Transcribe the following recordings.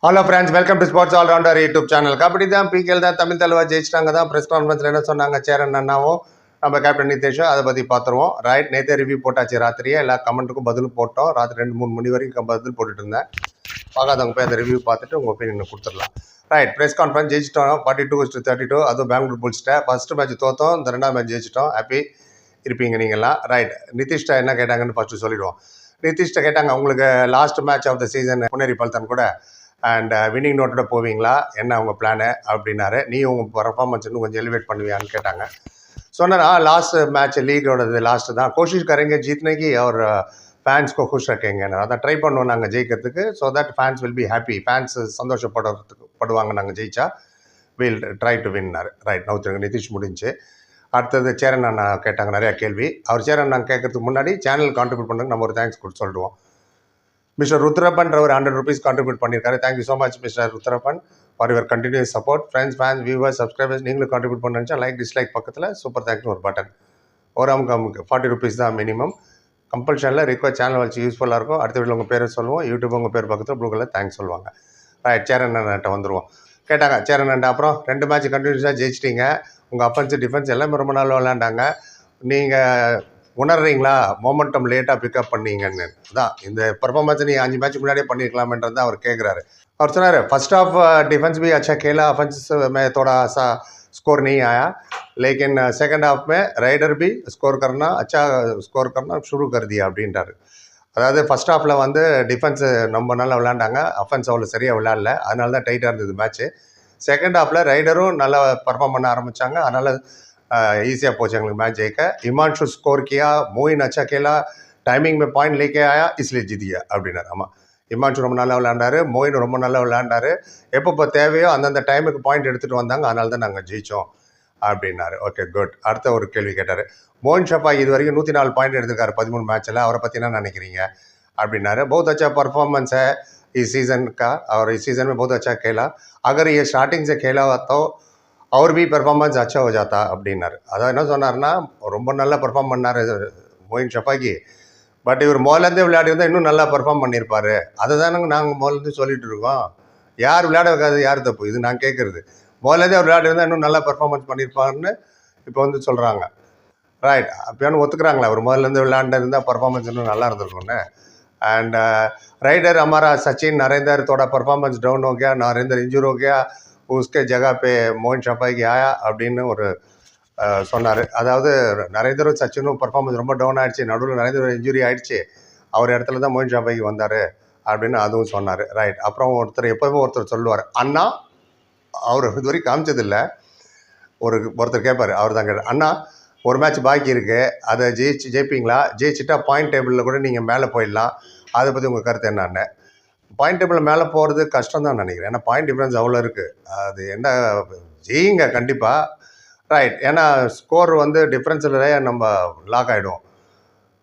Hello friends, welcome to sports allrounder YouTube channel. Kabaddi தான் PKL தான் தமிழ் தலைவா ஜெயிச்சிட்டாங்க தான் ப்ரெஸ் கான்ஃபரன்ஸில் என்ன சொன்னாங்க சேரன் அண்ணாவும் நம்ம கேப்டன் நிதேஷும் அதை பற்றி பார்த்துருவோம். ரைட், நேற்றே ரிவ்யூ போட்டாச்சு. ராத்திரியே எல்லா கமெண்ட்டுக்கும் பதில் போட்டோம். ராத்திரி 2-3 மணி வரைக்கும் பதில் போட்டுட்டு இருந்தேன். பார்க்காதவங்க போய் அந்த ரிவ்யூ பார்த்துட்டு உங்கள் ஒப்பீனியன் கொடுத்துடலாம். ரைட், ப்ரெஸ் கான்ஃபரன்ஸ் ஜெயிச்சிட்டோம் 42-32. அதுவும் பெங்களூர் புல்ஸ்ட்டை ஃபஸ்ட்டு மேட்ச் தோற்றோம், இந்த 2ஆம் மேட்ச் ஜெயிச்சிட்டோம். ஹாப்பி இருப்பீங்க நீங்கள்லாம். ரைட், நிதிஷ்டா என்ன கேட்டாங்கன்னு ஃபஸ்ட்டு சொல்லிடுவோம். நிதிஷ்டா கேட்டாங்க, உங்களுக்கு last match of the season Puneri Paltan கூட அண்ட் வின்னிங் நோட்டோட போவீங்களா, என்ன உங்கள் பிளானு அப்படின்னாரு. நீ உங்கள் பர்ஃபார்மன்ஸ் இன்னும் கொஞ்சம் எலிவேட் பண்ணுவியான்னு கேட்டாங்க. சொன்னா லாஸ்ட் மேட்ச் லீகோடது லாஸ்ட்டு தான், கோஷிஷ் கரேங்க ஜீத்னேக்கு அவர் ஃபேன்ஸ்க்கு खुश रखेंगे. அதான் ட்ரை பண்ணுவோம் நாங்கள் ஜெயிக்கிறதுக்கு. So that fans will be happy. Fans சந்தோஷப்படுவாங்க நாங்கள் ஜெயிச்சா. Will try to winner. Right, நவுத்துருங்க. நிதிஷ் முடிஞ்சு. அடுத்தது சேரன் அண்ணா கேட்டாங்க நிறையா கேள்வி. அவர் சேரன் அண்ணா கேட்கறதுக்கு முன்னாடி சேனல் கான்ட்ரிபியூட் பண்ணுறதுக்கு நம்ம ஒரு தேங்க்ஸ் கொடுத்து சொல்லிடுவோம். மிஸ்டர் ருத்ரப்பன் ஒரு 100 rupees கான்ட்ரிபியூட் பண்ணியிருக்காரு. Thank you so much mister Rudrappan for your continuous support. Friends, fans, viewers, subscribers நீங்களும் கான்ட்ரிபியூட் பண்ணுறா லைக் டிஸ்லைக் பக்கத்தில் சூப்பர் தேங்க்யூ ஒரு பட்டன். ஒரு அமுக்கு 40 rupees தான் மினிமம். கம்பல்ஷனில் ரிக்வஸ்ட் சேனல் வச்சு யூஸ்ஃபுல்லாக இருக்கும். அடுத்த வீட்டில் உங்கள் பேரை சொல்லுவோம். யூடியூப் உங்கள் பேர் பக்கத்தில் ப்ளூ கலர் தேங்க்ஸ் சொல்லுவாங்க. ரைட், சேரன் அண்ணாட்ட வந்துடுவோம். கேட்டாங்க சேரன் அண்ணா, அப்புறம் 2 மேட்ச் கண்டினியூஸாக ஜெயிச்சிட்டிங்க. உங்கள் அஃபென்ஸ் டிஃபென்ஸ் எல்லாமே ரொம்ப நாள் விளையாண்டாங்க. நீங்கள் உணர்றீங்களா மொமெண்டம் லேட்டாக பிக்கப் பண்ணீங்கன்னு? அதான் இந்த பர்ஃபார்மன்ஸ் நீ 5 மேட்ச் முன்னாடியே பண்ணியிருக்கலாம்ன்றது தான் அவர் கேட்குறாரு. அவர் சொன்னார், फर्स्ट हाफ डिफेंस भी अच्छा खेला, ऑफेंस में थोड़ा सा स्कोर नहीं आया, लेकिन सेकंड हाफ में राइडर भी अच्छा स्कोर करना शुरू कर दिया அப்படின்றாரு. அதாவது ஃபஸ்ட் ஹாஃபில் வந்து டிஃபென்ஸு ரொம்ப நல்லா விளையாண்டாங்க, அஃபென்ஸ் அவ்வளோ சரியாக விளையாடல, அதனால தான் டைட்டாக இருந்தது மேட்ச்சு. செகண்ட் ஹாஃபில் ரைடரும் நல்லா பர்ஃபார்ம் பண்ண ஆரம்பித்தாங்க, அதனால் ஈஸியாக போச்சு எங்களுக்கு மேட்ச் ஜெயிக்க. हिमांशु स्कोर किया, मोइन अच्छा खेला, टाइमिंग में पॉइंट लेके आया इसलिए जीत गया அப்படின்னாரு. ஆமாம், हिमांशु ரொம்ப நல்லா விளையாண்டாரு, மோயின் ரொம்ப நல்லா விளையாண்டாரு, எப்போ தேவையோ அந்தந்த டைமுக்கு பாயிண்ட் எடுத்துகிட்டு வந்தாங்க, அதனால தான் நாங்கள் ஜெயித்தோம் அப்படின்னாரு. Okay, good. அடுத்த ஒரு கேள்வி கேட்டார். மோயின் ஷபாய் இது வரைக்கும் 104 பாயிண்ட் எடுத்திருக்காரு 13 மேட்ச்சில், அவரை பற்றி என்ன நினைக்கிறீங்க அப்படின்னாரு. बहुत अच्छा परफॉर्मेंस है इस सीज़न का और इस सीज़न में बहुत अच्छा खेला, अगर ये स्टार्टिंग से खेला तो அவர் பி பெர்ஃபார்மன்ஸ் அச்சா ஹோ ஜாத்தா அப்படின்னாரு. அதான் என்ன சொன்னார்னா, ரொம்ப நல்லா பெர்ஃபார்ம் பண்ணார் மோயின் ஷஃபாக்கி, பட் இவர் முதலேருந்தே விளையாடிருந்தால் இன்னும் நல்லா பெர்ஃபார்ம் பண்ணியிருப்பார். அதை தானங்க நாங்கள் முதலேருந்து சொல்லிகிட்டு இருக்கோம். யார் விளையாட வைக்காது, யார் தப்பு? இது நான் கேட்குறது. முதலேருந்தே அவர் விளையாடிருந்தால் இன்னும் நல்லா பெர்ஃபார்மன்ஸ் பண்ணியிருப்பாருன்னு இப்போ வந்து சொல்கிறாங்க. ரைட், அப்போன்னு ஒத்துக்கிறாங்களா அவர் முதலேருந்து விளையாண்டிருந்தால் பர்ஃபார்மன்ஸ் இன்னும் நல்லா இருந்திருக்கும்னு. एंड राइडर हमारा सचिन नरेंद्र थोड़ा परफॉर्मेंस डाउन हो गया, नरेंद्र इंजूर हो गया, उसके जगह पे मोइन ஷபாய்க்கு ஆயா அப்படின்னு ஒரு சொன்னார். அதாவது நரேந்திரும் சச்சினும் பர்ஃபார்மன்ஸ் ரொம்ப டவுன் ஆகிடுச்சு, நடுவில் நரேந்திர இன்ஜுரி ஆகிடுச்சு, அவர் இடத்துல தான் மோயின் ஷபாய்க்கு வந்தார் அப்படின்னு அதுவும் சொன்னார். ரைட், அப்புறம் எப்போவுமே ஒருத்தர் சொல்லுவார், அண்ணா அவர் இது வரைக்கும் காமிச்சதில்லை, ஒருத்தர் கேட்பார், அவர் தான் கேட்டார், அண்ணா ஒரு மேட்ச் பாக்கி இருக்குது, அதை ஜெயிப்பீங்களா, ஜெயிச்சிட்டா பாயிண்ட் டேபிளில் கூட நீங்கள் மேலே போயிடலாம், அதை பற்றி உங்கள் கருத்து என்னன்னு. பாயிண்ட் டேபிளில் மேலே போகிறது கஷ்டம் தான் நினைக்கிறேன், ஏன்னா பாயிண்ட் டிஃப்ரென்ஸ் அவ்வளோ இருக்குது. அது என்ன, ஜெயிங்க கண்டிப்பாக. ரைட், ஏன்னா ஸ்கோர் வந்து டிஃப்ரென்ஸில் நம்ம லாக் ஆகிடும்.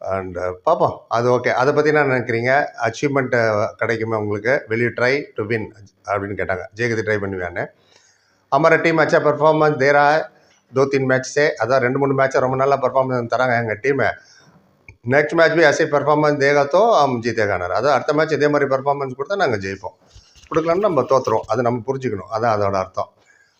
அண்டு பார்ப்போம், அது ஓகே. அதை பற்றி என்ன நினைக்கிறீங்க, அச்சீவ்மெண்ட்டு கிடைக்குமே உங்களுக்கு, will you try to win அப்படின்னு கேட்டாங்க. ஜெயிக்கிறது ட்ரை பண்ணுவேன்னு. हमारा टीम अच्छा परफॉर्मेंस दे रहा है 2-3 मैच से, அதான் 2-3 மேட்சாக ரொம்ப நல்லா பர்ஃபார்மன்ஸ் தராங்க எங்கள் டீமை. நெக்ஸ்ட் மேட்ச் भी ऐसे परफॉर्मेंस देगा तो हम जीतेगाனார். அதான் அடுத்த மேட்ச் இதே மாதிரி பர்ஃபார்மன்ஸ் கொடுத்தா நாங்கள் ஜெயிப்போம், கொடுக்கலன்னு நம்ம தோற்றுறோம், அது நம்ம புரிஞ்சுக்கணும், அதான் அதோட அர்த்தம்.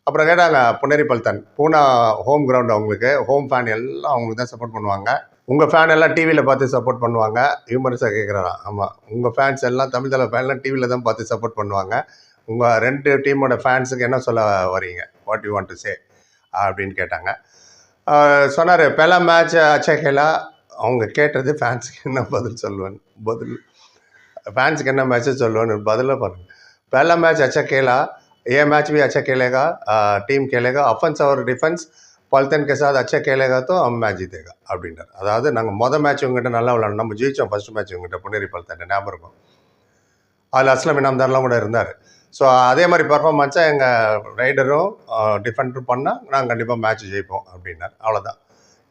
அப்புறம் கேட்டாங்க புனேரி பல்தன், பூனா ஹோம் கிரவுண்டு, அவங்களுக்கு ஹோம் ஃபேன் எல்லாம் அவங்களுக்கு தான் சப்போர்ட் பண்ணுவாங்க, உங்கள் ஃபேன் எல்லாம் டிவியில் பார்த்து சப்போர்ட் பண்ணுவாங்க. ஹியூமரஸாக கேட்குறாராம். ஆமாம், உங்கள் ஃபேன்ஸ் எல்லாம் தமிழ் தலை ஃபேன்லாம் டிவியில் தான் பார்த்து சப்போர்ட் பண்ணுவாங்க, உங்கள் 2 டீமோட ஃபேன்ஸுக்கு என்ன சொல்ல வரீங்க, what you want to say அப்படின்னு கேட்டாங்க. சொன்னார், பெலா மேட்ச் அச்சா கேலா, அவங்க கேட்டது ஃபேன்ஸுக்கு என்ன பதில் ஃபேன்ஸுக்கு என்ன மேட்ச்சு சொல்லுவேன்னு பதிலாக பாருங்கள். पहला मैच अच्छा खेला, ये मैच भी अच्छा खेलेगा, टीम खेलेगा, ऑफेंस और डिफेंस पल्तन के साथ अच्छा खेलेगा तो हम मैच जीतेगा அப்படின்றார். அதாவது நாங்கள் மேட்ச் இவங்ககிட்ட நல்லா விளையாடணும், நம்ம ஜெயித்தோம் ஃபஸ்ட்டு மேட்ச் இவங்ககிட்ட புனேரி பல்தன், ஞாபகம் இருக்கும். அதில் அஸ்லம் இனாம்தார்லாம் கூட இருந்தார். ஸோ அதே மாதிரி பர்ஃபார்மன்ஸாக எங்கள் ரைடரும் டிஃபெண்டரும் பண்ணால் நாங்கள் கண்டிப்பாக மேட்ச் ஜெயிப்போம் அப்படின்னார். அவ்வளோதான்,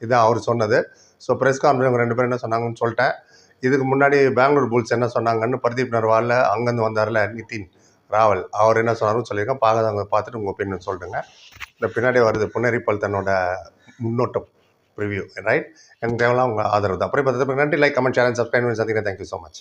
இதுதான் அவர் சொன்னது. ஸோ ப்ரெஸ் கான்ஃபரன்ஸ் 2 பேரும் என்ன சொன்னாங்கன்னு சொல்லிட்டேன். இதுக்கு முன்னாடி பெங்களூர் புல்ஸ் என்ன சொன்னாங்கன்னு பிரதீப் நர்வாலில் அங்கேருந்து வந்தார்ல நிதின் ராவல், அவர் என்ன சொன்னார்னு சொல்லியிருக்கேன். பார்க்காதவங்க பார்த்துட்டு உங்கள் ஒப்பீனியன் சொல்லிட்டுங்க. இந்த பின்னாடி வருது புனேரி பல்தனோட முன்னோட்டம் ரிவ்யூ. ரைட், எனக்கு தேவையான உங்கள் ஆதரவு தான். அப்புறம் பார்த்து நன்றி. லைக், கமெண்ட், சேனல், சப்ஸ்கிரைப் பண்ணி சந்திக்கிறேன். Thank you so much.